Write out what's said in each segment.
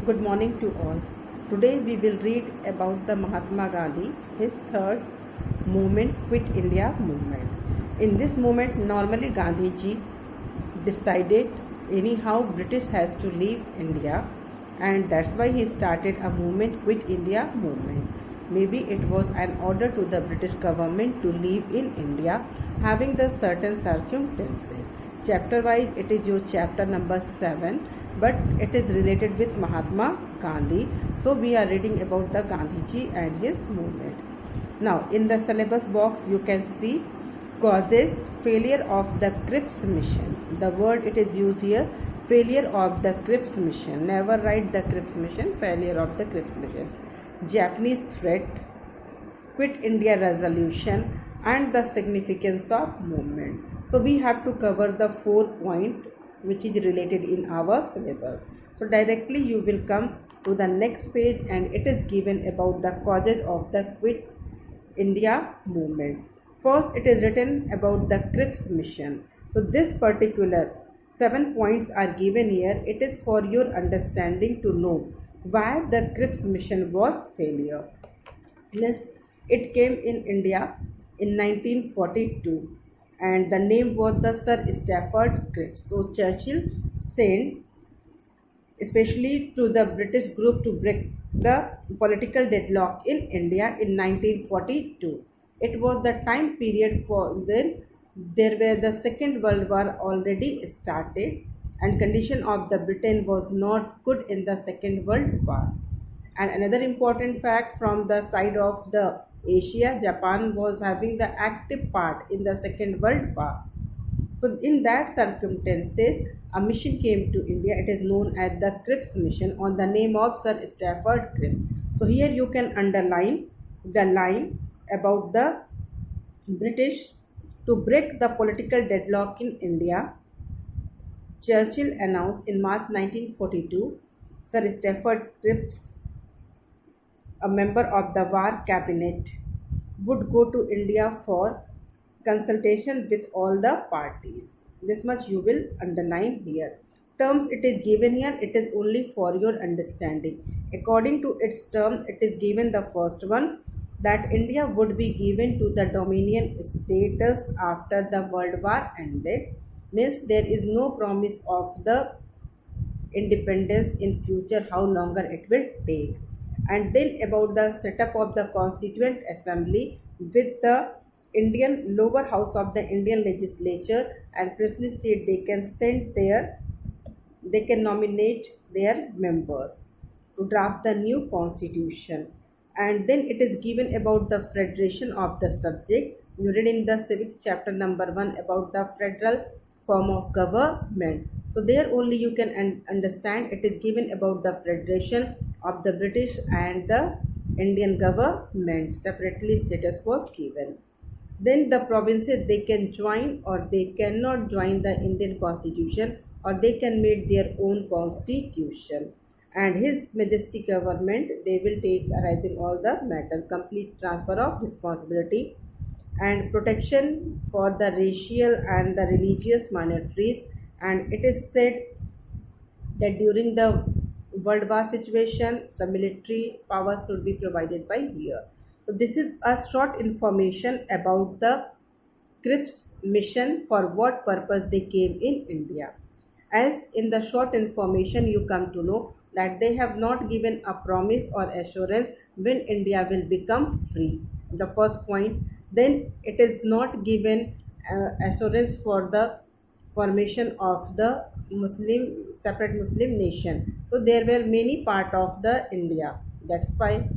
Good morning to all. Today we will read about the Mahatma Gandhi, his third movement, Quit India movement. In this movement, normally Gandhi ji decided anyhow British has to leave India, and that's why he started a movement, Quit India movement. Maybe it was an order to the British government to leave in India, having the certain circumstances. Chapter wise, it is your chapter number 7, but it is related with Mahatma Gandhi. So we are reading about the Gandhiji and his movement. Now, in the syllabus box, you can see causes failure of the Cripps mission. The word it is used here, failure of the Cripps mission. Never write the Cripps mission, failure of the Cripps mission. Japanese threat, Quit India resolution, and the significance of movement. So we have to cover the 4 points which is related in our syllabus. So directly you will come to the next page, and it is given about the causes of the Quit India movement. First, it is written about the Cripps mission. So this particular 7 points are given here. It is for your understanding to know why the Cripps mission was failure. Yes, it came in India in 1942, and the name was the Sir Stafford Cripps. So Churchill sent especially to the British group to break the political deadlock in India in 1942. It was the time period for when there were the Second World War already started, and condition of the Britain was not good in the Second World War. And another important fact from the side of the Asia, Japan was having the active part in the Second World War. So in that circumstances, a mission came to India. It is known as the Cripps mission on the name of Sir Stafford Cripps. So here you can underline the line about the British to break the political deadlock in India. Churchill announced in March 1942, Sir Stafford Cripps, a member of the War Cabinet, would go to India for consultation with all the parties. This much you will underline here. Terms it is given here, it is only for your understanding. According to its term, it is given the first one, that India would be given to the dominion status after the World War ended. Means there is no promise of the independence in future, how longer it will take. And then about the setup of the Constituent Assembly with the Indian lower house of the Indian legislature, and princely state they can nominate their members to draft the new constitution. And then it is given about the federation of the subject. You read in the civics chapter number 1 about the federal form of government. So there only you can understand it is given about the federation of the British and the Indian government. Separately status was given. Then the provinces, they can join or they cannot join the Indian constitution, or they can make their own constitution. And His Majesty government, they will take arising all the matter, complete transfer of responsibility and protection for the racial and the religious minorities. And it is said that during the World War situation, the military power should be provided by here. So this is a short information about the Cripps mission, for what purpose they came in India. As in the short information, you come to know that they have not given a promise or assurance when India will become free. The first point. Then it is not given assurance for the formation of the separate Muslim nation. So there were many part of the India. That's why.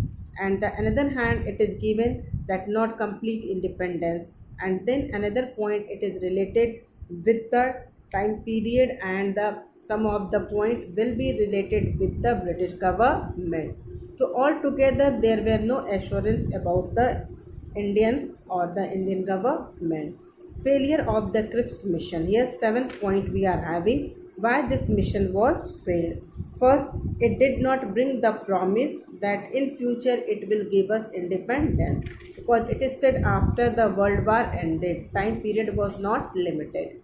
And the another hand, it is given that not complete independence. And then another point, it is related with the time period, and some of the point will be related with the British government. So altogether there were no assurance about the Indian or the Indian government. Failure of the Cripps mission. Here 7th point we are having why this mission was failed. First, it did not bring the promise that in future it will give us independence, because it is said after the World War ended, time period was not limited.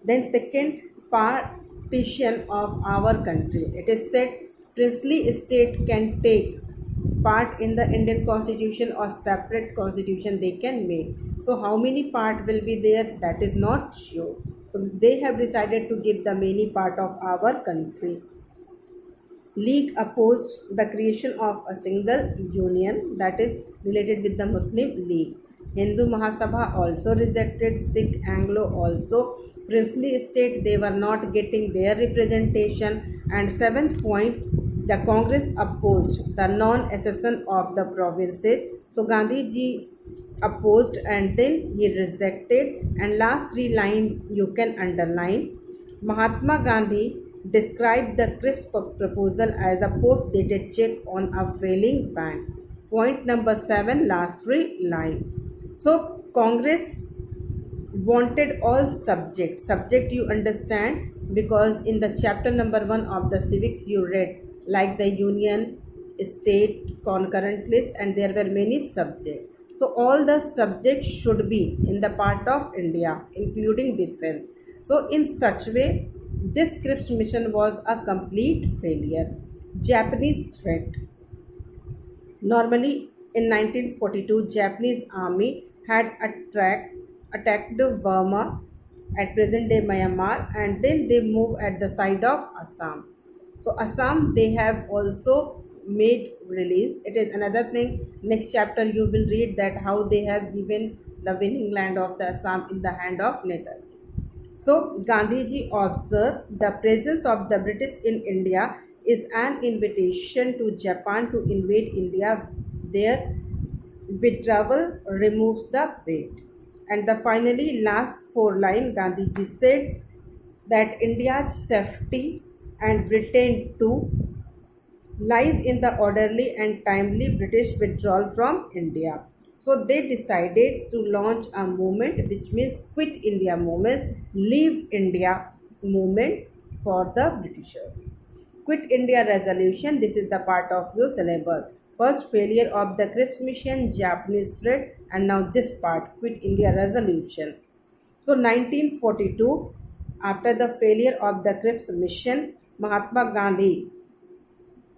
Then second, partition of our country. It is said princely state can take part in the Indian constitution or separate constitution they can make. So how many part will be there, that is not sure. So they have decided to give the many part of our country. League opposed the creation of a single union, that is related with the Muslim League. Hindu Mahasabha also rejected, Sikh Anglo also. Princely state, they were not getting their representation. And seventh point, the Congress opposed the non-accession of the provinces. So Gandhi ji opposed and then he rejected. And last three lines you can underline. Mahatma Gandhi described the CRISP proposal as a post-dated check on a failing bank. Point number 7, last three line. So Congress wanted all subject you understand, because in the chapter number 1 of the civics you read like the union, state, concurrent list, and there were many subjects. So all the subjects should be in the part of India, including defense. So in such way, this CRIPS mission was a complete failure. Japanese threat. Normally, in 1942, Japanese army had attacked Burma at present-day Myanmar, and then they moved at the side of Assam. So Assam, they have also made release. It is another thing. Next chapter you will read that how they have given the winning land of the Assam in the hand of Netaji. So Gandhiji observed the presence of the British in India is an invitation to Japan to invade India. Their withdrawal removes the weight. And the finally last 4 line, Gandhiji said that India's safety and Britain too lies in the orderly and timely British withdrawal from India. So they decided to launch a movement which means Quit India movement, Leave India movement for the Britishers. Quit India resolution, this is the part of your syllabus. First, failure of the CRIPS mission, Japanese threat, and now this part, Quit India resolution. So 1942, after the failure of the CRIPS mission, Mahatma Gandhi,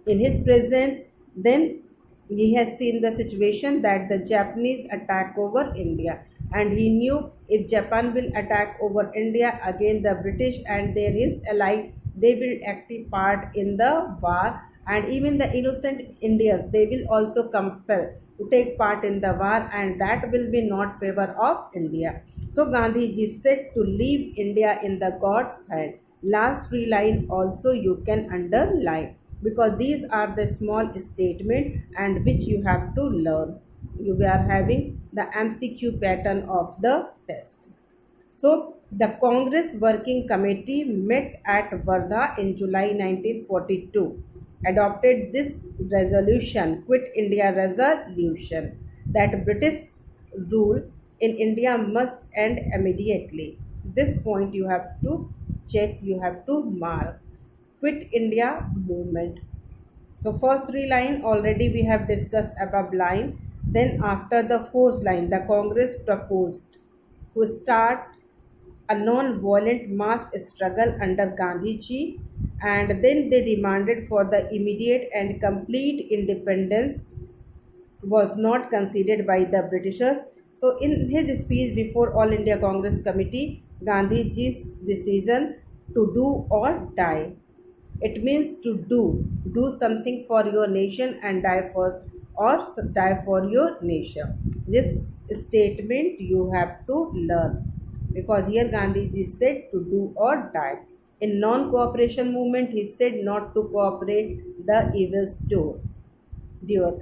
in his present, then he has seen the situation that the Japanese attack over India, and he knew if Japan will attack over India, again the British and their his allied, they will active part in the war, and even the innocent Indians, they will also compel to take part in the war, and that will be not favor of India. So Gandhiji said to leave India in the God's hand. Last 3 line also you can underline, because these are the small statement and which you have to learn. You are having the MCQ pattern of the test. So the Congress Working Committee met at Wardha in July 1942, adopted this resolution, Quit India resolution, that British rule in India must end immediately. This point you have to check, you have to mark. Quit India movement. So first 3 line already we have discussed above line. Then after the 4th line, the Congress proposed to start a non-violent mass struggle under Gandhiji, and then they demanded for the immediate and complete independence was not considered by the Britishers. So in his speech before All India Congress Committee, Gandhiji's decision to do or die. It means to do something for your nation and die for your nation. This statement you have to learn, because here Gandhiji said to do or die. In non-cooperation movement, he said not to cooperate the evildoer.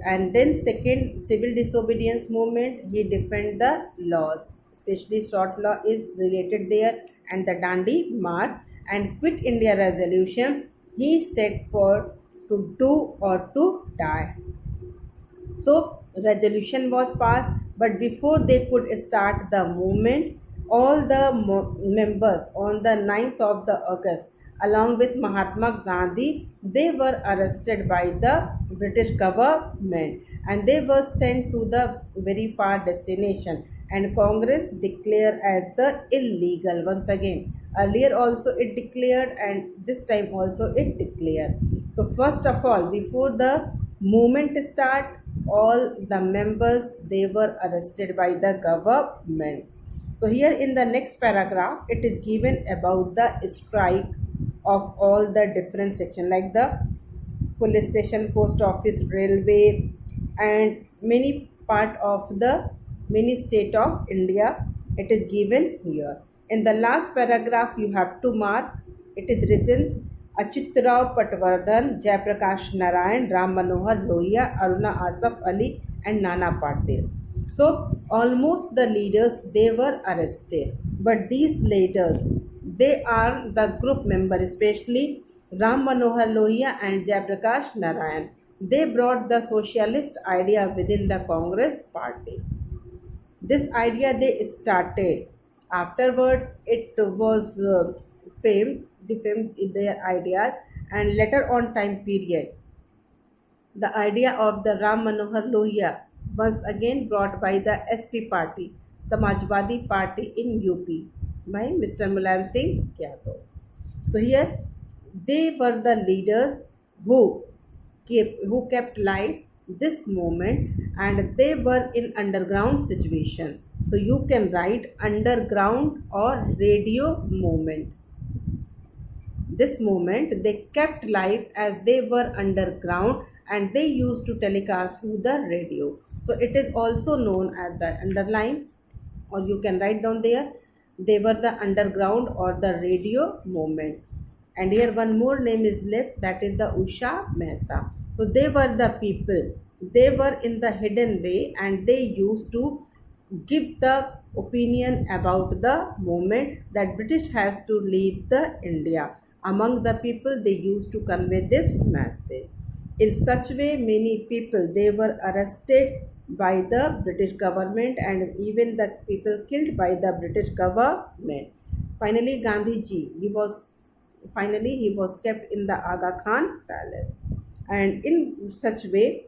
And then second, civil disobedience movement, he defend the laws, especially short law is related there, and the Dandi March. And Quit India resolution, he said for to do or to die. So resolution was passed, but before they could start the movement, all the members on the 9th of the August, along with Mahatma Gandhi, they were arrested by the British government and they were sent to the very far destination, and Congress declared as the illegal once again. Earlier also it declared, and this time also it declared. So first of all, before the movement start, all the members they were arrested by the government. So here in the next paragraph, it is given about the strike of all the different sections like the police station, post office, railway, and many part of the many state of India. It is given here. In the last paragraph, you have to mark. It is written Achitrao Patwardhan, Jayaprakash Narayan, Ram Manohar Lohia, Aruna Asaf Ali, and Nana Patil. So almost the leaders they were arrested, but these leaders they are the group members, especially Ram Manohar Lohia and Jayaprakash Narayan. They brought the socialist idea within the Congress party. This idea they started. Afterwards, it was defamed their ideas, and later on time period, the idea of the Ram Manohar Lohia was again brought by the SP party, Samajwadi party in UP by Mr. Mulayam Singh Yadav. So here they were the leaders who kept live this movement, and they were in underground situation. So you can write underground or radio movement. This movement they kept live as they were underground, and they used to telecast through the radio. So it is also known as the underline, or you can write down there. They were the underground or the radio movement. And here one more name is left, that is the Usha Mehta. So they were the people. They were in the hidden way, and they used to give the opinion about the movement that British has to leave the India. Among the people they used to convey this message. In such way, many people they were arrested by the British government, and even the people killed by the British government. Finally, Gandhiji he was kept in the Aga Khan palace, and in such way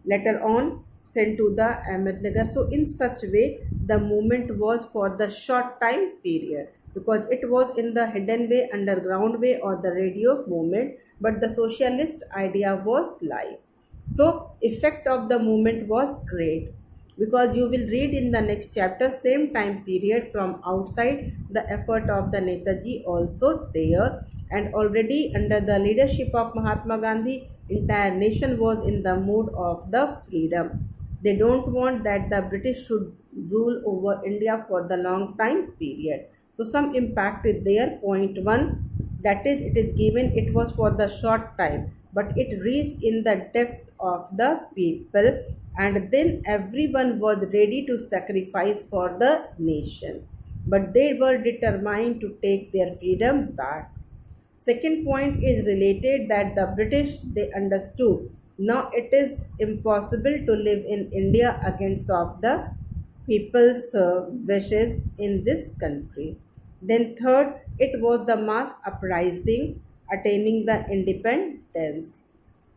later on sent to the Ahmednagar. So in such way the movement was for the short time period, because it was in the hidden way, underground way, or the radio movement, but the socialist idea was live. So effect of the movement was great, because you will read in the next chapter same time period from outside the effort of the Netaji also there, and already under the leadership of Mahatma Gandhi, entire nation was in the mood of the freedom. They don't want that the British should rule over India for the long time period. So some impact is there. Point 1, that is it is given it was for the short time, but it reached in the depth of the people, and then everyone was ready to sacrifice for the nation, but they were determined to take their freedom back. Second point is related that the British they understood now it is impossible to live in India against of the people's wishes in this country. Then third, it was the mass uprising attaining the independence.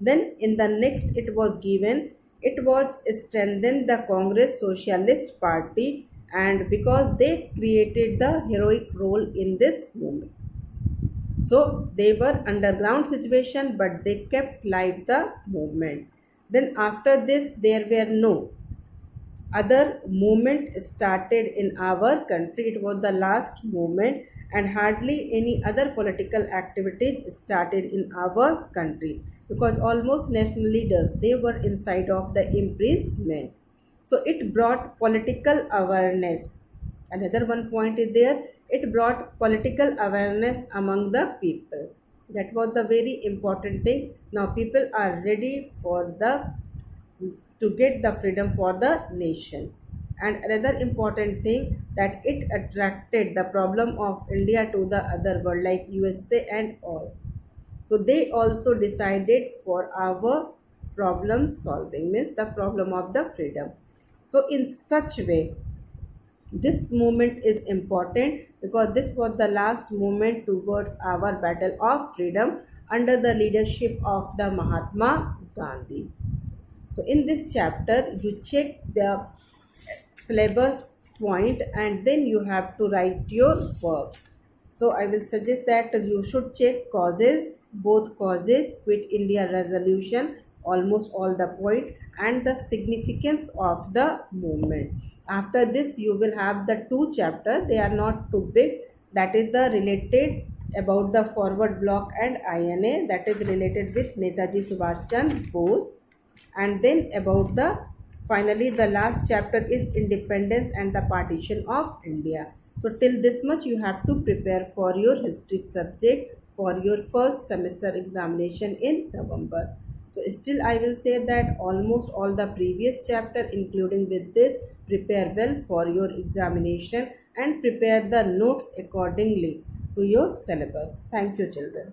Then in the next it was given, it was strengthened the Congress Socialist Party, and because they created the heroic role in this movement. So they were underground situation, but they kept live the movement. Then after this there were no other movement started in our country. It was the last movement, and hardly any other political activities started in our country, because almost national leaders they were inside of the imprisonment. So it brought political awareness. Another one point is there, it brought political awareness among the people. That was the very important thing. Now people are ready for the to get the freedom for the nation. And another important thing, that it attracted the problem of India to the other world like USA and all. So they also decided for our problem solving, means the problem of the freedom. So in such way this movement is important, because this was the last movement towards our battle of freedom under the leadership of the Mahatma Gandhi. So in this chapter you check the syllabus point, and then you have to write your work. So I will suggest that you should check causes, both causes, Quit India resolution, almost all the point, and the significance of the movement. After this, you will have the two chapters. They are not too big. That is the related about the forward block and INA. That is related with Netaji Subhash Chandra Bose, and then about the finally the last chapter is independence and the partition of India. So till this much you have to prepare for your history subject for your first semester examination in November. So still I will say that almost all the previous chapter including with this, prepare well for your examination and prepare the notes accordingly to your syllabus. Thank you children.